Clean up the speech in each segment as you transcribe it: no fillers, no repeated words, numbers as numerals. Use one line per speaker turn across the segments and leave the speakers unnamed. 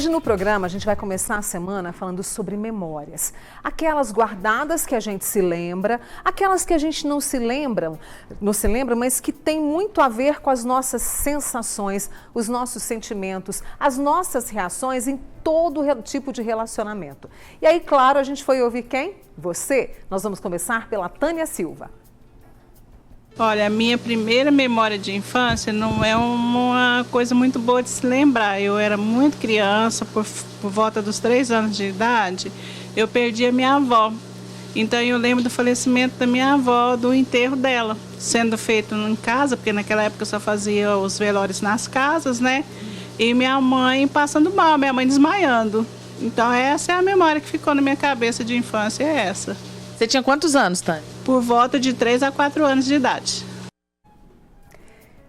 Hoje no programa a gente vai começar a semana falando sobre memórias. Aquelas guardadas que a gente se lembra, aquelas que a gente não se lembra, mas que tem muito a ver com as nossas sensações, os nossos sentimentos, as nossas reações em todo tipo de relacionamento. E aí, claro, a gente foi ouvir quem? Você. Nós vamos começar pela Tânia Silva.
Olha, a minha primeira memória de infância não é uma coisa muito boa de se lembrar. Eu era muito criança, por volta dos 3 anos de idade, eu perdi a minha avó. Então eu lembro do falecimento da minha avó, do enterro dela, sendo feito em casa, porque naquela época eu só fazia os velórios nas casas, né? E minha mãe passando mal, minha mãe desmaiando. Então essa é a memória que ficou na minha cabeça de infância, é essa.
Você tinha quantos anos, Tânia?
Por volta de 3 a 4 anos de idade.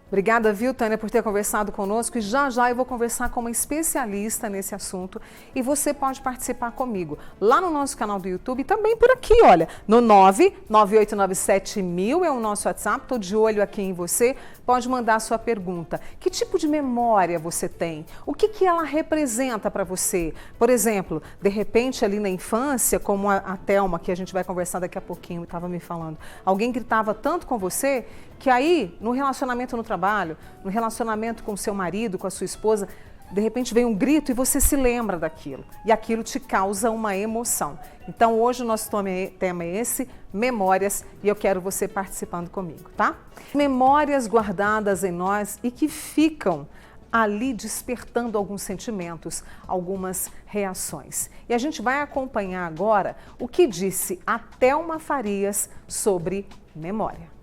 Obrigada, viu, Tânia, por ter conversado conosco. E já eu vou conversar com uma especialista nesse assunto. E você pode participar comigo lá no nosso canal do YouTube e também por aqui, olha, no 99897.000 é o nosso WhatsApp. Estou de olho aqui em você. Pode mandar a sua pergunta. Que tipo de memória você tem? O que ela representa para você? Por exemplo, de repente ali na infância, como a Thelma, que a gente vai conversar daqui a pouquinho, estava me falando, alguém gritava tanto com você que aí, no relacionamento no trabalho, no relacionamento com o seu marido, com a sua esposa, de repente vem um grito e você se lembra daquilo. E aquilo te causa uma emoção. Então, hoje o nosso tema é esse, memórias, e eu quero você participando comigo, tá? Memórias guardadas em nós e que ficam ali despertando alguns sentimentos, algumas reações. E a gente vai acompanhar agora o que disse a Thelma Farias sobre memória.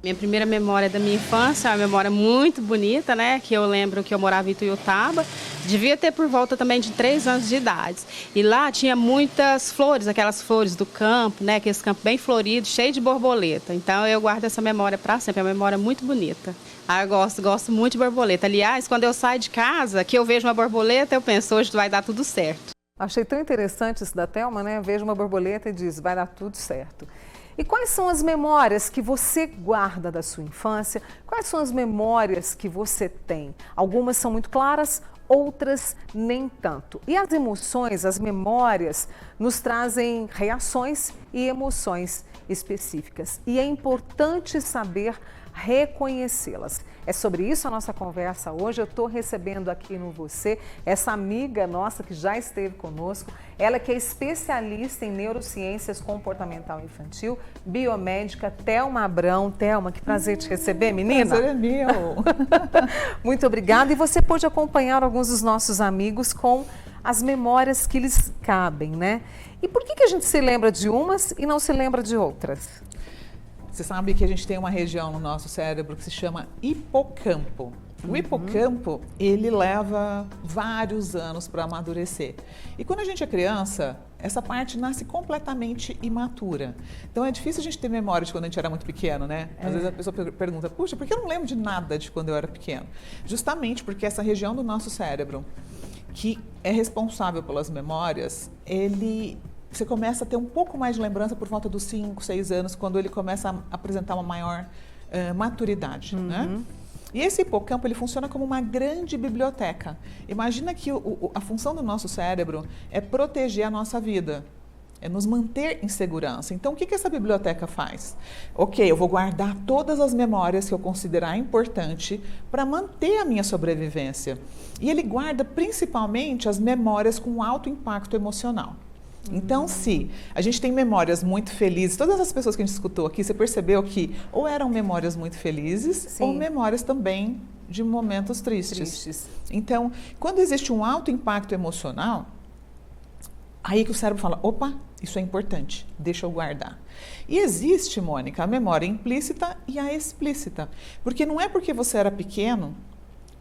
Minha primeira memória da minha infância é uma memória muito bonita, né? Que eu lembro que eu morava em Ituiutaba. Devia ter por volta também de 3 anos de idade. E lá tinha muitas flores, aquelas flores do campo, né? Aqueles campos bem floridos, cheio de borboleta. Então eu guardo essa memória para sempre, é uma memória muito bonita. Ah, eu gosto muito de borboleta. Aliás, quando eu saio de casa, que eu vejo uma borboleta, eu penso, hoje vai dar tudo certo.
Achei tão interessante isso da Thelma, né? Vejo uma borboleta e diz, vai dar tudo certo. E quais são as memórias que você guarda da sua infância? Quais são as memórias que você tem? Algumas são muito claras, outras nem tanto. E as emoções, as memórias, nos trazem reações e emoções específicas. E é importante saber reconhecê-las. É sobre isso a nossa conversa hoje. Eu estou recebendo aqui no Você essa amiga nossa que já esteve conosco. Ela que é especialista em neurociências comportamental infantil, biomédica, Thelma Abrão. Thelma, que prazer te receber, menina.
Prazer é meu.
Muito obrigada. E você pôde acompanhar alguns dos nossos amigos com as memórias que lhes cabem, né? E por que a gente se lembra de umas e não se lembra de outras?
Você sabe que a gente tem uma região no nosso cérebro que se chama hipocampo. O hipocampo, ele leva vários anos para amadurecer. E quando a gente é criança, essa parte nasce completamente imatura. Então é difícil a gente ter memória de quando a gente era muito pequeno, né? Às vezes a pessoa pergunta, puxa, por que eu não lembro de nada de quando eu era pequeno? Justamente porque essa região do nosso cérebro, que é responsável pelas memórias, você começa a ter um pouco mais de lembrança por volta dos 5, 6 anos, quando ele começa a apresentar uma maior maturidade, né? E esse hipocampo, ele funciona como uma grande biblioteca. Imagina que a função do nosso cérebro é proteger a nossa vida, é nos manter em segurança. Então, o que essa biblioteca faz? Ok, eu vou guardar todas as memórias que eu considerar importante para manter a minha sobrevivência. E ele guarda principalmente as memórias com alto impacto emocional. Então, se a gente tem memórias muito felizes, todas as pessoas que a gente escutou aqui, você percebeu que ou eram memórias muito felizes, sim, ou memórias também de momentos tristes. Então, quando existe um alto impacto emocional, aí que o cérebro fala, opa, isso é importante, deixa eu guardar. E existe, Mônica, a memória implícita e a explícita. Porque não é porque você era pequeno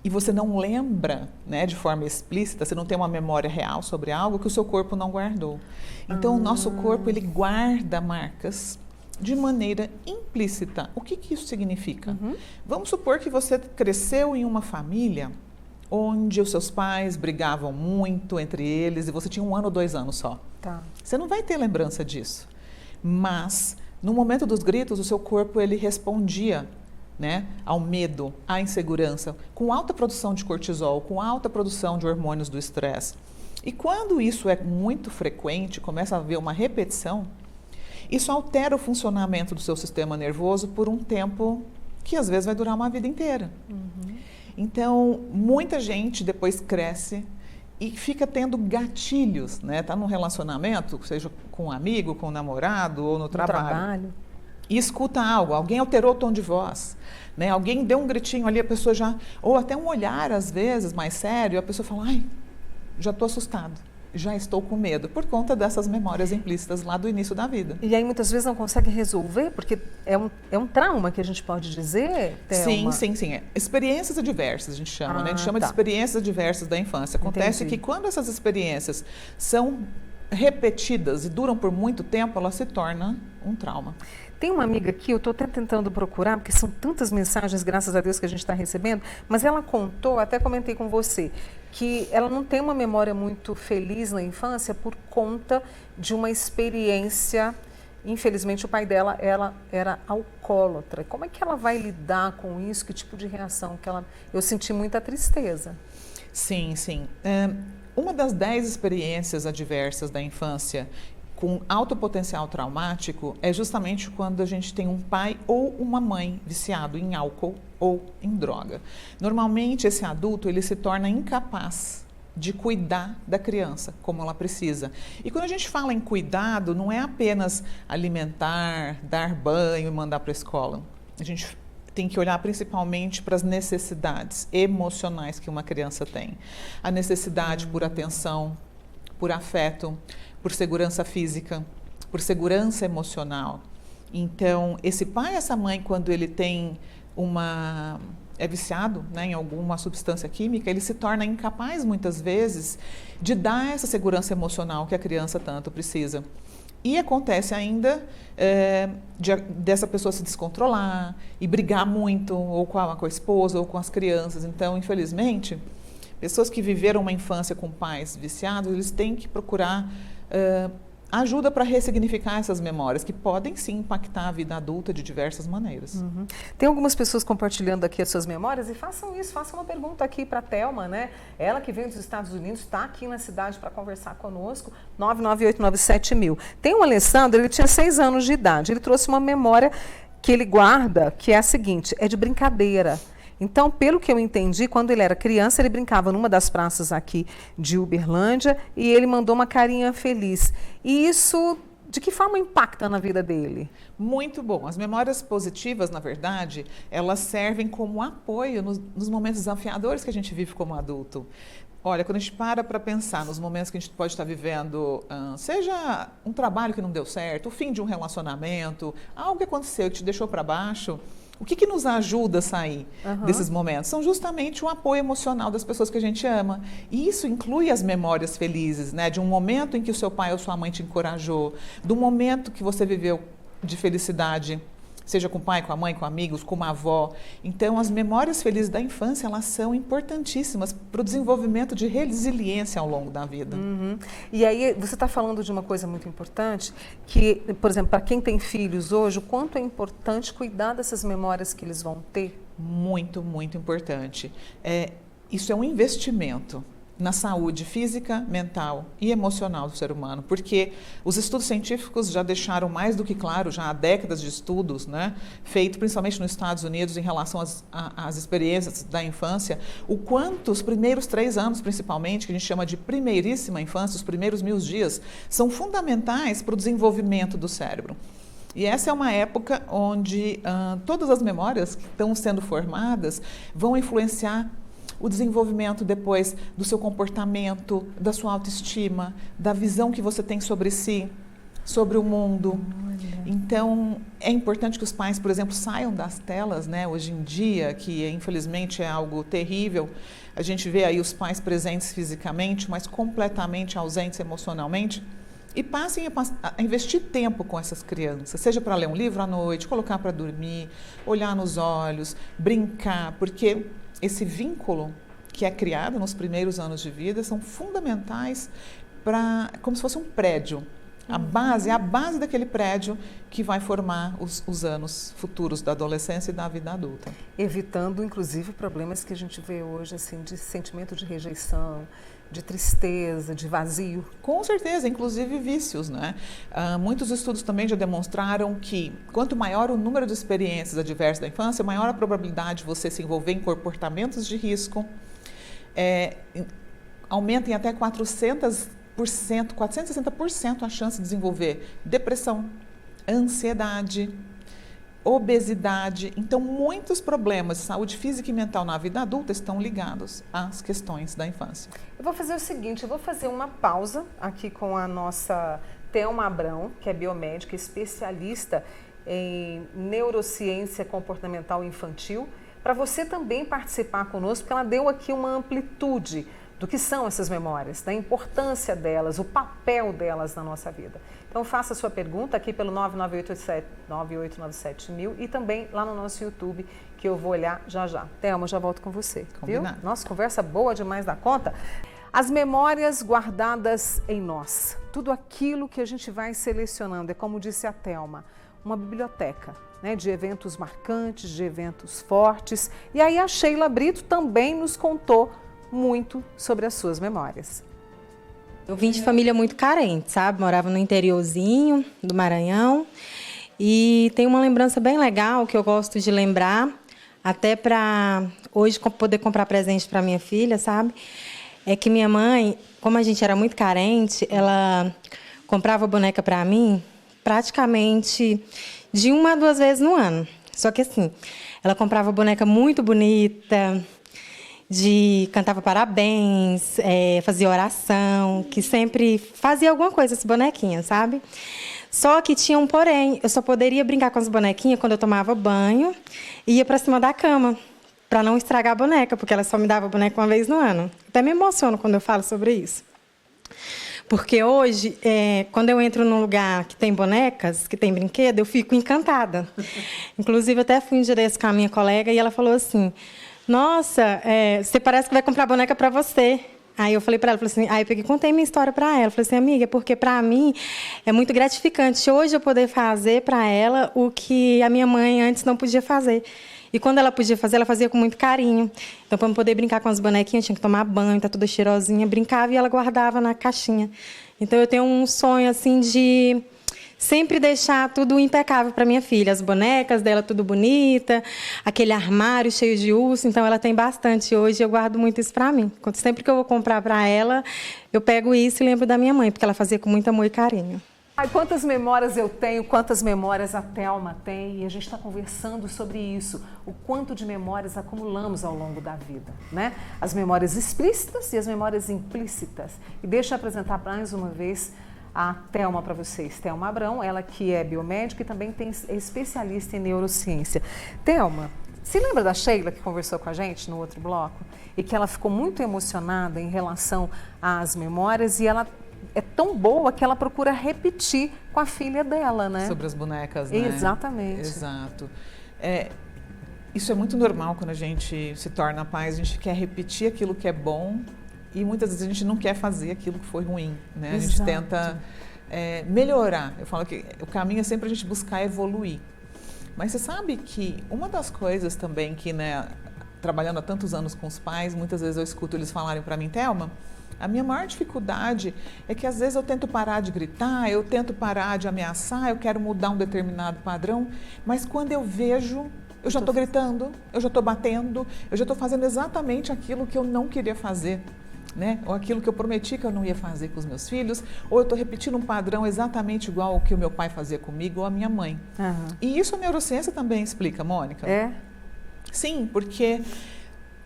e você não lembra, né, de forma explícita, você não tem uma memória real sobre algo que o seu corpo não guardou. Então, o nosso corpo, ele guarda marcas de maneira implícita. O que isso significa? Vamos supor que você cresceu em uma família onde os seus pais brigavam muito entre eles e você tinha 1 ano ou 2 anos só.
Tá.
Você não vai ter lembrança disso. Mas, no momento dos gritos, o seu corpo, ele respondia né, ao medo, à insegurança, com alta produção de cortisol, com alta produção de hormônios do estresse. E quando isso é muito frequente, começa a haver uma repetição, isso altera o funcionamento do seu sistema nervoso por um tempo que às vezes vai durar uma vida inteira. Então, muita gente depois cresce e fica tendo gatilhos, né? Tá num relacionamento, seja com um amigo, com um namorado ou no trabalho. E escuta algo, alguém alterou o tom de voz, né? Alguém deu um gritinho ali, a pessoa já... Ou até um olhar, às vezes, mais sério, a pessoa fala, ai, já estou assustado, já estou com medo, por conta dessas memórias implícitas lá do início da vida.
E aí muitas vezes não consegue resolver, porque é um trauma que a gente pode dizer, Thelma?
Sim. Experiências adversas, a gente chama, né? A gente chama de experiências adversas da infância. Acontece que quando essas experiências são repetidas e duram por muito tempo, ela se torna um trauma.
Tem uma amiga aqui, eu estou até tentando procurar, porque são tantas mensagens, graças a Deus, que a gente está recebendo, mas ela contou, até comentei com você, que ela não tem uma memória muito feliz na infância por conta de uma experiência. Infelizmente, o pai dela era alcoólatra. Como é que ela vai lidar com isso? Que tipo de reação? Eu senti muita tristeza.
Sim. Uma das 10 experiências adversas da infância com alto potencial traumático é justamente quando a gente tem um pai ou uma mãe viciado em álcool ou em droga. Normalmente, esse adulto ele se torna incapaz de cuidar da criança como ela precisa. E quando a gente fala em cuidado, não é apenas alimentar, dar banho e mandar para a escola. A gente tem que olhar principalmente para as necessidades emocionais que uma criança tem. A necessidade por atenção, por afeto, por segurança física, por segurança emocional. Então, esse pai, essa mãe, quando ele tem é viciado, né, em alguma substância química, ele se torna incapaz, muitas vezes, de dar essa segurança emocional que a criança tanto precisa. E acontece ainda dessa pessoa se descontrolar e brigar muito, ou com a esposa, ou com as crianças. Então, infelizmente, pessoas que viveram uma infância com pais viciados, eles têm que procurar ajuda para ressignificar essas memórias, que podem sim impactar a vida adulta de diversas maneiras.
Tem algumas pessoas compartilhando aqui as suas memórias e façam uma pergunta aqui para a Thelma, né? Ela que vem dos Estados Unidos, está aqui na cidade para conversar conosco, 99897.000. Tem o Alessandro, ele tinha 6 anos de idade, ele trouxe uma memória que ele guarda, que é a seguinte, é de brincadeira. Então, pelo que eu entendi, quando ele era criança, ele brincava numa das praças aqui de Uberlândia e ele mandou uma carinha feliz. E isso, de que forma impacta na vida dele?
Muito bom. As memórias positivas, na verdade, elas servem como apoio nos momentos desafiadores que a gente vive como adulto. Olha, quando a gente para pensar nos momentos que a gente pode estar vivendo, seja um trabalho que não deu certo, o fim de um relacionamento, algo que aconteceu que te deixou para baixo, o que nos ajuda a sair desses momentos? São justamente o apoio emocional das pessoas que a gente ama. E isso inclui as memórias felizes, né? De um momento em que o seu pai ou sua mãe te encorajou, do momento que você viveu de felicidade, seja com o pai, com a mãe, com amigos, com uma avó. Então, as memórias felizes da infância, elas são importantíssimas para o desenvolvimento de resiliência ao longo da vida.
E aí, você está falando de uma coisa muito importante, que, por exemplo, para quem tem filhos hoje, o quanto é importante cuidar dessas memórias que eles vão ter?
Muito, muito importante. Isso é um investimento na saúde física, mental e emocional do ser humano, porque os estudos científicos já deixaram mais do que claro, já há décadas de estudos, né, feitos principalmente nos Estados Unidos em relação às experiências da infância, o quanto os primeiros 3 anos, principalmente, que a gente chama de primeiríssima infância, os primeiros 1000 dias, são fundamentais para o desenvolvimento do cérebro. E essa é uma época onde todas as memórias que estão sendo formadas vão influenciar o desenvolvimento depois do seu comportamento, da sua autoestima, da visão que você tem sobre si, sobre o mundo. Então, é importante que os pais, por exemplo, saiam das telas, né? Hoje em dia, que infelizmente é algo terrível, a gente vê aí os pais presentes fisicamente, mas completamente ausentes emocionalmente, e passem a investir tempo com essas crianças, seja para ler um livro à noite, colocar para dormir, olhar nos olhos, brincar, porque esse vínculo que é criado nos primeiros anos de vida são fundamentais como se fosse um prédio. A base é a base daquele prédio que vai formar os anos futuros da adolescência e da vida adulta.
Evitando, inclusive, problemas que a gente vê hoje, assim, de sentimento de rejeição, de tristeza, de vazio.
Com certeza, inclusive vícios, né? Muitos estudos também já demonstraram que quanto maior o número de experiências adversas da infância, maior a probabilidade de você se envolver em comportamentos de risco. Aumenta em até 460% a chance de desenvolver depressão, ansiedade, obesidade. Então, muitos problemas de saúde física e mental na vida adulta estão ligados às questões da infância.
Eu vou fazer o seguinte, eu vou fazer uma pausa aqui com a nossa Thelma Abrão, que é biomédica, especialista em neurociência comportamental infantil, para você também participar conosco, porque ela deu aqui uma amplitude do que são essas memórias, da importância delas, o papel delas na nossa vida. Então faça a sua pergunta aqui pelo 99897.000 e também lá no nosso YouTube, que eu vou olhar já já. Thelma, eu já volto com você.
Combinado.
Viu? Nossa, conversa boa demais da conta. As memórias guardadas em nós, tudo aquilo que a gente vai selecionando, é como disse a Thelma, uma biblioteca, né, de eventos marcantes, de eventos fortes. E aí a Sheila Brito também nos contou muito sobre as suas memórias.
Eu vim de família muito carente, sabe? Morava no interiorzinho do Maranhão e tem uma lembrança bem legal que eu gosto de lembrar, até para hoje poder comprar presente para minha filha, sabe? É que minha mãe, como a gente era muito carente, ela comprava boneca para mim praticamente de 1 a 2 vezes no ano. Só que assim, ela comprava boneca muito bonita, cantava parabéns, fazia oração, que sempre fazia alguma coisa essa bonequinha, sabe? Só que tinha um porém, eu só poderia brincar com as bonequinhas quando eu tomava banho e ia para cima da cama, para não estragar a boneca, porque ela só me dava boneca uma vez no ano. Até me emociono quando eu falo sobre isso. Porque hoje, quando eu entro num lugar que tem bonecas, que tem brinquedo, eu fico encantada. Inclusive, até fui um dia desse com a minha colega e ela falou assim: nossa, você parece que vai comprar boneca para você. Aí eu falei para ela, aí eu contei minha história para ela. Falei assim, amiga, porque para mim é muito gratificante hoje eu poder fazer para ela o que a minha mãe antes não podia fazer. E quando ela podia fazer, ela fazia com muito carinho. Então, para eu poder brincar com as bonequinhas, tinha que tomar banho, tá toda cheirosinha, brincava e ela guardava na caixinha. Então, eu tenho um sonho assim de sempre deixar tudo impecável para minha filha. As bonecas dela tudo bonita, aquele armário cheio de urso. Então, ela tem bastante hoje e eu guardo muito isso para mim. Sempre que eu vou comprar para ela, eu pego isso e lembro da minha mãe, porque ela fazia com muito amor e carinho.
Ai, quantas memórias eu tenho, quantas memórias a Thelma tem, e a gente está conversando sobre isso, o quanto de memórias acumulamos ao longo da vida, né? As memórias explícitas e as memórias implícitas. E deixa eu apresentar mais uma vez a Thelma para vocês. Thelma Abrão, ela que é biomédica e também é especialista em neurociência. Thelma, se lembra da Sheila que conversou com a gente no outro bloco? E que ela ficou muito emocionada em relação às memórias e ela é tão boa que ela procura repetir com a filha dela, né?
Sobre as bonecas, né?
Exatamente.
Exato. Isso é muito normal quando a gente se torna pai, a gente quer repetir aquilo que é bom e muitas vezes a gente não quer fazer aquilo que foi ruim, né? A gente tenta melhorar. Eu falo que o caminho é sempre a gente buscar evoluir. Mas você sabe que uma das coisas também que, né, trabalhando há tantos anos com os pais, muitas vezes eu escuto eles falarem para mim, Thelma, a minha maior dificuldade é que às vezes eu tento parar de gritar, eu tento parar de ameaçar, eu quero mudar um determinado padrão, mas quando eu vejo, eu já estou gritando, eu já estou batendo, eu já estou fazendo exatamente aquilo que eu não queria fazer, né? Ou aquilo que eu prometi que eu não ia fazer com os meus filhos, ou eu estou repetindo um padrão exatamente igual ao que o meu pai fazia comigo ou a minha mãe.
Uhum.
E isso a neurociência também explica, Mônica.
É?
Sim, porque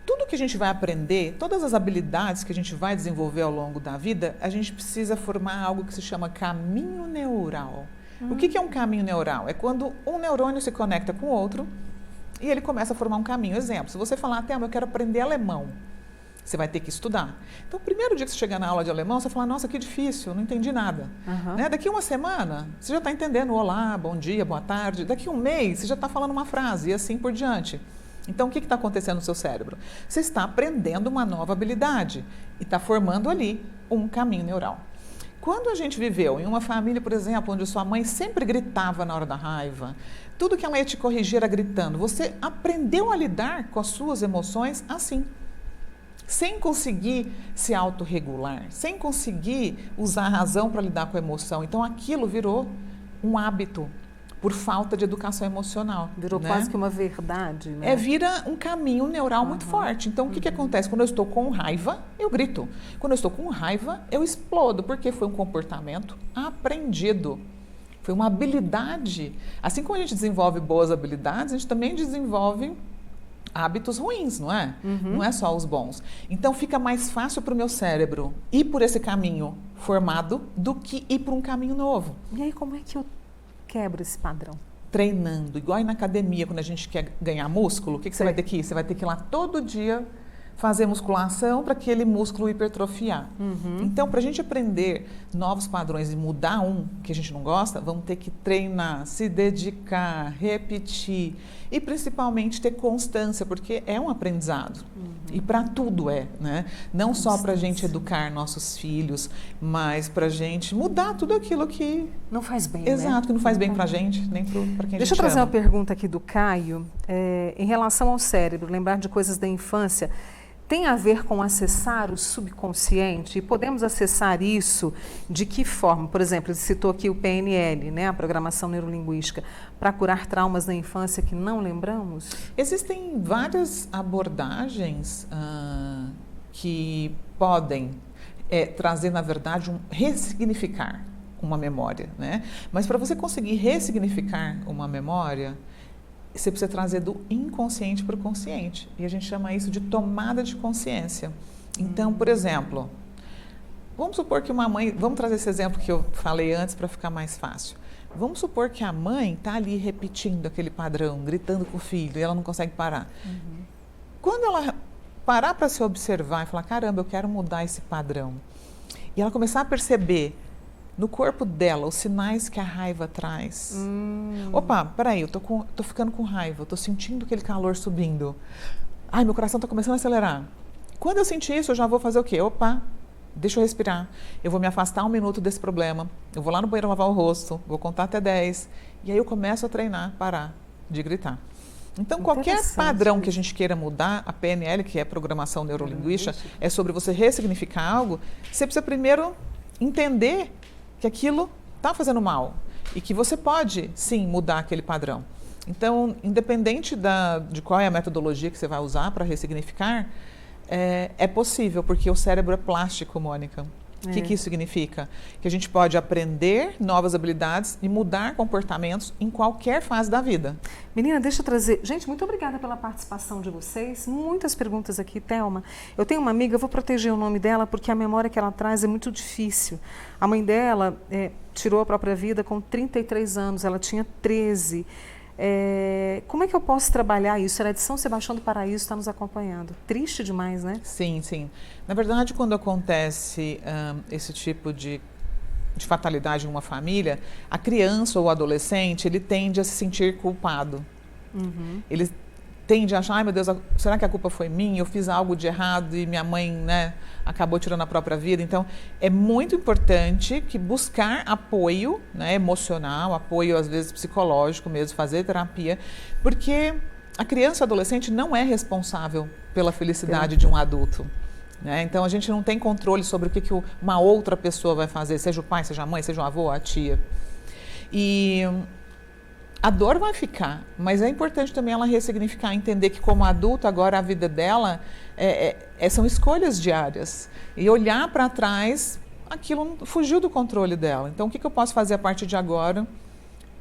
tudo que a gente vai aprender, todas as habilidades que a gente vai desenvolver ao longo da vida, a gente precisa formar algo que se chama caminho neural. O que é um caminho neural? É quando um neurônio se conecta com o outro e ele começa a formar um caminho. Exemplo, se você falar, Thelma, eu quero aprender alemão, você vai ter que estudar. Então, o primeiro dia que você chegar na aula de alemão, você fala, nossa, que difícil, não entendi nada. Né? Daqui uma semana, você já está entendendo olá, bom dia, boa tarde. Daqui um mês, você já está falando uma frase e assim por diante. Então, o que está acontecendo no seu cérebro? Você está aprendendo uma nova habilidade e está formando ali um caminho neural. Quando a gente viveu em uma família, por exemplo, onde sua mãe sempre gritava na hora da raiva, tudo que ela ia te corrigir era gritando, você aprendeu a lidar com as suas emoções assim, sem conseguir se autorregular, sem conseguir usar a razão para lidar com a emoção. Então aquilo virou um hábito por falta de educação emocional.
Virou
né?
quase que uma verdade, né?
Vira um caminho neural muito forte. Então, o que acontece? Quando eu estou com raiva, eu grito. Quando eu estou com raiva, eu explodo, porque foi um comportamento aprendido. Foi uma habilidade. Assim como a gente desenvolve boas habilidades, a gente também desenvolve hábitos ruins, não é? Não é só os bons. Então, fica mais fácil para o meu cérebro ir por esse caminho formado do que ir por um caminho novo.
E aí, como é que eu quebro esse padrão?
Treinando, igual aí na academia, quando a gente quer ganhar músculo, o que você vai ter que ir? Você vai ter que ir lá todo dia fazer musculação para aquele músculo hipertrofiar. Então, para a gente aprender novos padrões e mudar um que a gente não gosta, vamos ter que treinar, se dedicar, repetir e principalmente ter constância, porque é um aprendizado. E para tudo né? Não só para a gente educar nossos filhos, mas para a gente mudar tudo aquilo que
não faz bem,
exato,
né?
que não faz bem para a gente, nem para quem a gente
Deixa eu trazer
ama.
uma pergunta aqui do Caio, em relação ao cérebro, lembrar de coisas da infância. Tem a ver com acessar o subconsciente? E podemos acessar isso de que forma? Por exemplo, ele citou aqui o PNL, né, a programação neurolinguística, para curar traumas da infância que não lembramos?
Existem várias abordagens que podem trazer, na verdade, ressignificar uma memória, né? Mas para você conseguir ressignificar uma memória, você precisa trazer do inconsciente para o consciente. E a gente chama isso de tomada de consciência. Então, por exemplo, vamos supor que uma mãe... Vamos trazer esse exemplo que eu falei antes para ficar mais fácil. Vamos supor que a mãe está ali repetindo aquele padrão, gritando com o filho, e ela não consegue parar. Quando ela parar para se observar e falar, caramba, eu quero mudar esse padrão, e ela começar a perceber no corpo dela os sinais que a raiva traz. Opa, peraí, eu tô ficando com raiva, eu tô sentindo aquele calor subindo. Ai, meu coração tá começando a acelerar. Quando eu sentir isso, eu já vou fazer o quê? Opa, deixa eu respirar. Eu vou me afastar 1 minuto desse problema. Eu vou lá no banheiro lavar o rosto, vou contar até 10. E aí eu começo a treinar, parar de gritar. Então, qualquer padrão que a gente queira mudar, a PNL, que é Programação Neurolinguística, é sobre você ressignificar algo, você precisa primeiro entender que aquilo está fazendo mal e que você pode, sim, mudar aquele padrão. Então, independente de qual é a metodologia que você vai usar para ressignificar, é possível, porque o cérebro é plástico, Mônica. O que isso significa? Que a gente pode aprender novas habilidades e mudar comportamentos em qualquer fase da vida.
Menina, deixa eu trazer... Gente, muito obrigada pela participação de vocês. Muitas perguntas aqui, Thelma. Eu tenho uma amiga, eu vou proteger o nome dela, porque a memória que ela traz é muito difícil. A mãe dela tirou a própria vida com 33 anos, ela tinha 13. Como é que eu posso trabalhar isso? Ela é de São Sebastião do Paraíso, está nos acompanhando. Triste demais, né?
Sim, sim. Na verdade, quando acontece esse tipo de fatalidade em uma família, a criança ou o adolescente, ele tende a se sentir culpado. Ele tende a achar, ai meu Deus, será que a culpa foi minha? Eu fiz algo de errado e minha mãe, né, acabou tirando a própria vida. Então, é muito importante que buscar apoio, né, emocional, apoio às vezes psicológico mesmo, fazer terapia, porque a criança e o adolescente não é responsável pela felicidade de um adulto. Né? Então, a gente não tem controle sobre o que uma outra pessoa vai fazer, seja o pai, seja a mãe, seja o avô, a tia. E a dor vai ficar, mas é importante também ela ressignificar, entender que como adulto, agora a vida dela são escolhas diárias. E olhar para trás, aquilo fugiu do controle dela. Então, o que eu posso fazer a partir de agora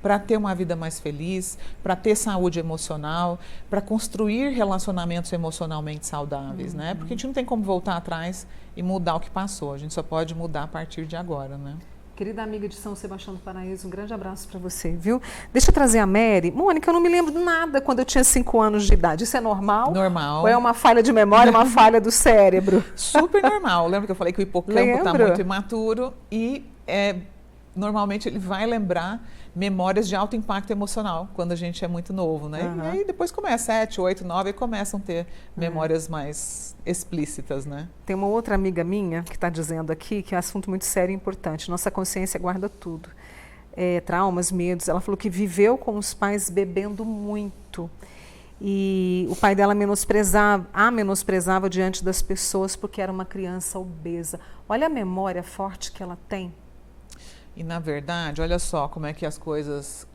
para ter uma vida mais feliz, para ter saúde emocional, para construir relacionamentos emocionalmente saudáveis, né? Porque a gente não tem como voltar atrás e mudar o que passou, a gente só pode mudar a partir de agora, né?
Querida amiga de São Sebastião do Paraíso, um grande abraço para você, viu? Deixa eu trazer a Mary. Mônica, eu não me lembro de nada quando eu tinha 5 anos de idade. Isso é normal?
Normal.
Ou é uma falha de memória, uma falha do cérebro?
Super normal. Lembra que eu falei que o hipocampo está muito imaturo e normalmente ele vai lembrar memórias de alto impacto emocional quando a gente é muito novo, né? E aí depois começa 7, 8, 9 e começam a ter memórias mais explícitas, né?
Tem uma outra amiga minha que está dizendo aqui que é um assunto muito sério e importante. Nossa consciência guarda tudo. Traumas, medos. Ela falou que viveu com os pais bebendo muito. E o pai dela menosprezava diante das pessoas porque era uma criança obesa. Olha a memória forte que ela tem.
E, na verdade, olha só como é que as coisas...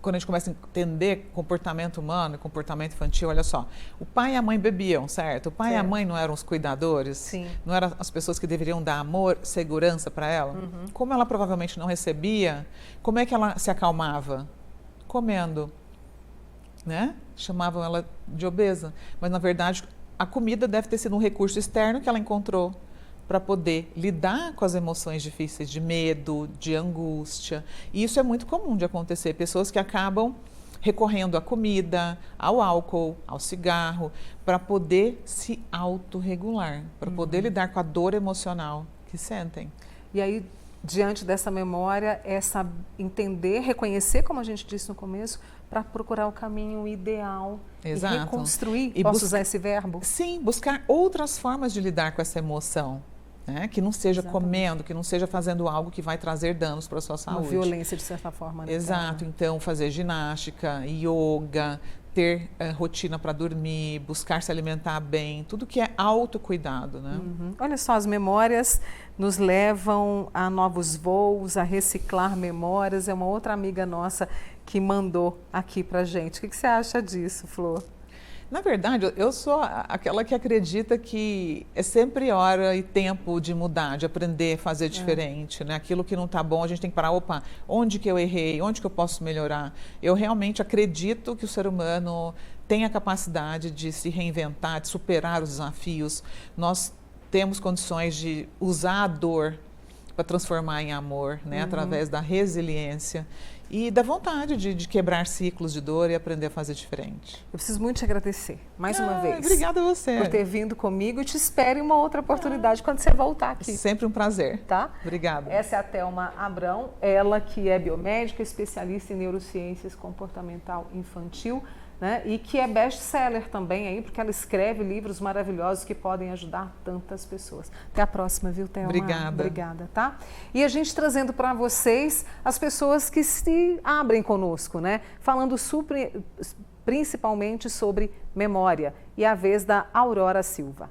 Quando a gente começa a entender comportamento humano e comportamento infantil, olha só. O pai e a mãe bebiam, certo? O pai e a mãe não eram os cuidadores?
Sim.
Não eram as pessoas que deveriam dar amor, segurança para ela? Como ela provavelmente não recebia, como é que ela se acalmava? Comendo, né? Chamavam ela de obesa. Mas, na verdade, a comida deve ter sido um recurso externo que ela encontrou para poder lidar com as emoções difíceis de medo, de angústia. E isso é muito comum de acontecer. Pessoas que acabam recorrendo à comida, ao álcool, ao cigarro, para poder se autorregular, para poder lidar com a dor emocional que sentem.
E aí, diante dessa memória, entender, reconhecer, como a gente disse no começo, para procurar o caminho ideal.
Exato.
E reconstruir.
E
Posso usar esse verbo?
Sim, buscar outras formas de lidar com essa emoção. Né? Que não seja comendo, que não seja fazendo algo que vai trazer danos para a sua saúde.
Uma violência, de certa forma. Né?
Exato. Então, fazer ginástica, yoga, ter rotina para dormir, buscar se alimentar bem, tudo que é autocuidado. Né?
Olha só, as memórias nos levam a novos voos, a reciclar memórias. É uma outra amiga nossa que mandou aqui para gente. O que você acha disso, Flor?
Na verdade, eu sou aquela que acredita que é sempre hora e tempo de mudar, de aprender a fazer diferente, né? Aquilo que não está bom, a gente tem que parar, opa, onde que eu errei, onde que eu posso melhorar? Eu realmente acredito que o ser humano tem a capacidade de se reinventar, de superar os desafios. Nós temos condições de usar a dor para transformar em amor, né? Através da resiliência e da vontade de quebrar ciclos de dor e aprender a fazer diferente.
Eu preciso muito te agradecer, mais uma vez.
Obrigada a você.
Por ter vindo comigo e te espero em uma outra oportunidade quando você voltar aqui.
Sempre um prazer.
Tá?
Obrigada.
Essa é a Thelma Abrão, ela que é biomédica, especialista em neurociências comportamental infantil, né? E que é best-seller também aí, porque ela escreve livros maravilhosos que podem ajudar tantas pessoas. Até a próxima, viu, Thelma?
Obrigada.
Obrigada, tá? E a gente trazendo para vocês as pessoas que se abrem conosco, né? Falando principalmente sobre memória. E a vez da Aurora Silva.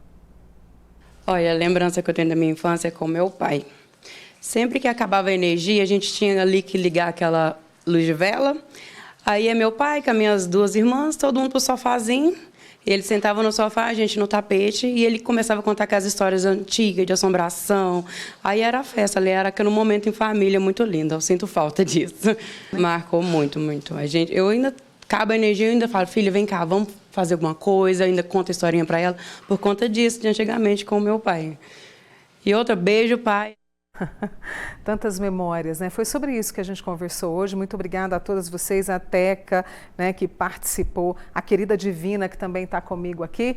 Olha, a lembrança que eu tenho da minha infância é com meu pai. Sempre que acabava a energia, a gente tinha ali que ligar aquela luz de vela. Aí é meu pai com as minhas duas irmãs, todo mundo pro sofazinho. Ele sentava no sofá, a gente no tapete, e ele começava a contar aquelas histórias antigas, de assombração. Aí era a festa, ali era aquele momento em família muito lindo, eu sinto falta disso. Marcou muito, muito. Eu ainda acaba a energia, eu ainda falo, filha, vem cá, vamos fazer alguma coisa, eu ainda conto a historinha para ela, por conta disso, de antigamente com o meu pai. E outra, beijo, pai.
Tantas memórias, né? Foi sobre isso que a gente conversou hoje. Muito obrigada a todas vocês, a Teca, né, que participou, a querida Divina, que também está comigo aqui.